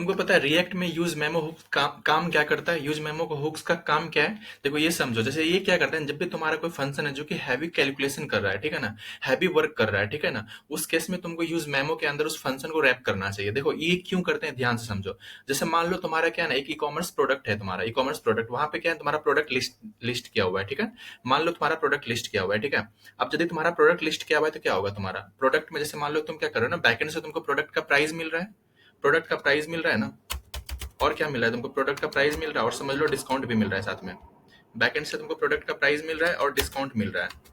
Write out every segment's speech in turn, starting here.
तुमको पता है रिएक्ट में यूज मेमो हुक्स काम क्या करता है? यूज मेमो को हुक्स का काम क्या है? देखो ये समझो, जैसे ये क्या करता है, जब भी तुम्हारा कोई फंक्शन है जो कि हैवी कैलकुलेशन कर रहा है, ठीक है ना, हैवी वर्क कर रहा है, ठीक है ना, उस केस में तुमको यूज मेमो के अंदर उस फंक्शन को रैप करना चाहिए। देखो ये क्यों करते हैं, ध्यान से समझो। जैसे मान लो तुम्हारा क्या है ना, एक ई कॉमर्स प्रोडक्ट है, तुम्हारा ई कॉमर्स प्रोडक्ट, वहां पे क्या है, तुम्हारा प्रोडक्ट लिस्ट लिस्ट किया हुआ है, ठीक है। मान लो तुम्हारा प्रोडक्ट लिस्ट किया हुआ है, ठीक है। अब यदि तुम्हारा प्रोडक्ट लिस्ट किया हुआ है तो क्या होगा, तुम्हारा प्रोडक्ट में जैसे मान लो तुम क्या कर रहे हो ना, बैकएंड से तुमको प्रोडक्ट का प्राइस मिल रहा है, प्रोडक्ट का प्राइस मिल रहा है ना, और क्या मिल रहा है तुमको, प्रोडक्ट का प्राइस मिल रहा है और समझ लो डिस्काउंट भी मिल रहा है साथ में। बैकएंड से तुमको प्रोडक्ट का प्राइस मिल रहा है और डिस्काउंट मिल रहा है,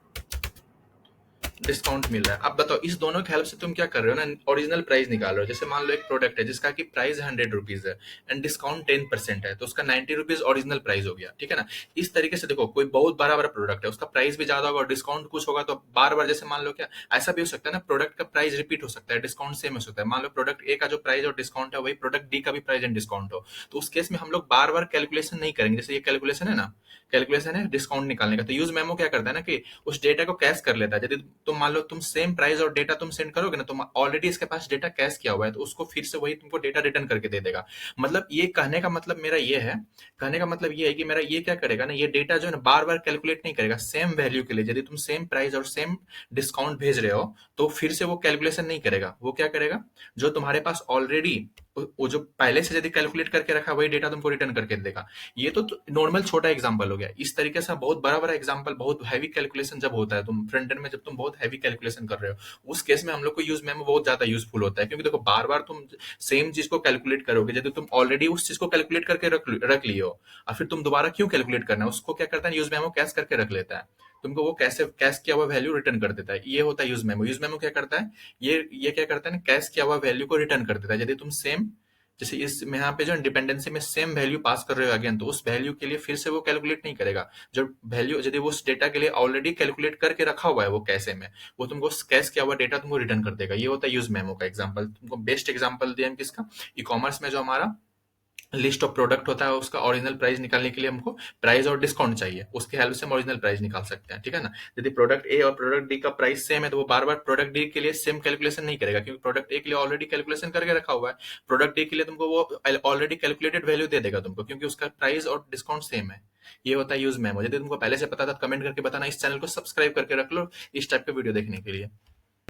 डिस्काउंट मिल रहा है। अब बताओ इस दोनों की हेल्प से तुम क्या कर रहे हो ना, ओरिजिनल प्राइस निकाल रहे हो। जैसे मान लो एक प्रोडक्ट है जिसका कि प्राइस 100 रुपीज है एंड डिस्काउंट 10% है, तो उसका 90 रुपीज ओरिजिनल प्राइस हो गया, ठीक है ना। इस तरीके से देखो, कोई बहुत बड़ा बड़ा प्रोडक्ट है, उसका प्राइस भी ज्यादा होगा और डिस्काउंट कुछ होगा, तो बार बार जैसे मान लो क्या, ऐसा भी हो सकता है ना, प्रोडक्ट का प्राइस रिपीट हो सकता है, डिस्काउंट सेम हो सकता है। मान लो प्रोडक्ट ए का जो प्राइस और डिस्काउंट है वही प्रोडक्ट डी का भी प्राइस एंड डिस्काउंट हो, तो उस केस में हम लोग बार बार कैलकुलेशन नहीं करेंगे। जैसे ये कैलकुलेशन है ना, कैलकुलेशन है डिस्काउंट निकालने का, तो यूज मेमो क्या करता है ना कि उस डेटा को कैश कर लेता है। यदि तुम मान लो तुम सेम प्राइस और डेटा तुम सेंड करोगे ना, तुम ऑलरेडी इसके पास डेटा कैश किया हुआ है, तो उसको फिर से वही तुमको डेटा रिटर्न करके दे देगा। मतलब ये कहने का मतलब मेरा ये है, कहने का मतलब ये है कि मेरा ये क्या करेगा ना, ये डेटा जो है ना बार बार कैलकुलेट नहीं करेगा सेम वैल्यू के लिए। यदि तुम सेम प्राइस और सेम डिस्काउंट भेज रहे हो तो फिर से वो कैलकुलेशन नहीं करेगा। वो क्या करेगा, जो तुम्हारे पास ऑलरेडी वो जो पहले से यदि कैलकुलेट करके रखा है वही डेटा तुमको रिटर्न करके देगा। ये तो नॉर्मल छोटा एग्जांपल हो गया। इस तरीके से बहुत बड़ा बड़ा एग्जांपल, बहुत हैवी कैलकुलेशन जब होता है, तुम फ्रंट एंड में जब तुम बहुत हैवी कैलकुलेशन कर रहे हो, उस केस में हम लोग को यूज मेमो बहुत ज्यादा यूजफुल होता है। क्योंकि देखो बार बार तुम सेम चीज को कैलकुलेट करोगे, यदि तुम ऑलरेडी उस चीज को कैलकुलेट करके रख लिए हो और फिर तुम दोबारा क्यों कैलकुलेट करना है, उसको क्या करता है यूज मेमो, कैश करके रख लेता है, तुमको वो कैसे कैश किया हुआ वैल्यू रिटर्न कर देता है। ये होता है यूज मेमो। यूज मेमो क्या करता है, ये क्या करता है ना, कैश किया हुआ वैल्यू को रिटर्न कर देता है। यदि तुम सेम, जैसे इस में यहाँ पे जो डिपेंडेंसी में सेम वैल्यू पास कर रहे हो अगेन, तो उस वैल्यू के लिए फिर से वो कैलकुलेट नहीं करेगा। जो वैल्यू यदि वो उस डेटा के लिए ऑलरेडी कैलकुलेट करके रखा हुआ है वो कैसे में, वो तुमको कैश किया हुआ डेटा तुमको रिटर्न कर देगा। ये होता है यूज मेमो का एग्जांपल। तुमको बेस्ट एग्जांपल दिया हम किसका, ई कॉमर्स में जो हमारा लिस्ट ऑफ प्रोडक्ट होता है उसका ओरिजिनल प्राइस निकालने के लिए हमको प्राइस और डिस्काउंट चाहिए, उसके हेल्प से हम ओरिजिनल प्राइस निकाल सकते हैं, ठीक है ना। यदि प्रोडक्ट ए और प्रोडक्ट डी का प्राइस सेम है तो वो बार बार प्रोडक्ट डी के लिए सेम कैलकुलेशन नहीं करेगा, क्योंकि प्रोडक्ट ए के लिए ऑलरेडी कैलकुलेशन करके रखा हुआ है। प्रोडक्ट डी के लिए तुमको वो ऑलरेडी कैलकुलेटेड वैल्यू दे देगा तुमको, क्योंकि उसका प्राइस और डिस्काउंट सेम है। ये होता है यूज मेमो। यदि तुमको पहले से पता था कमेंट करके बताना, इस चैनल को सब्सक्राइब करके रख लो इस टाइप के वीडियो देखने के लिए।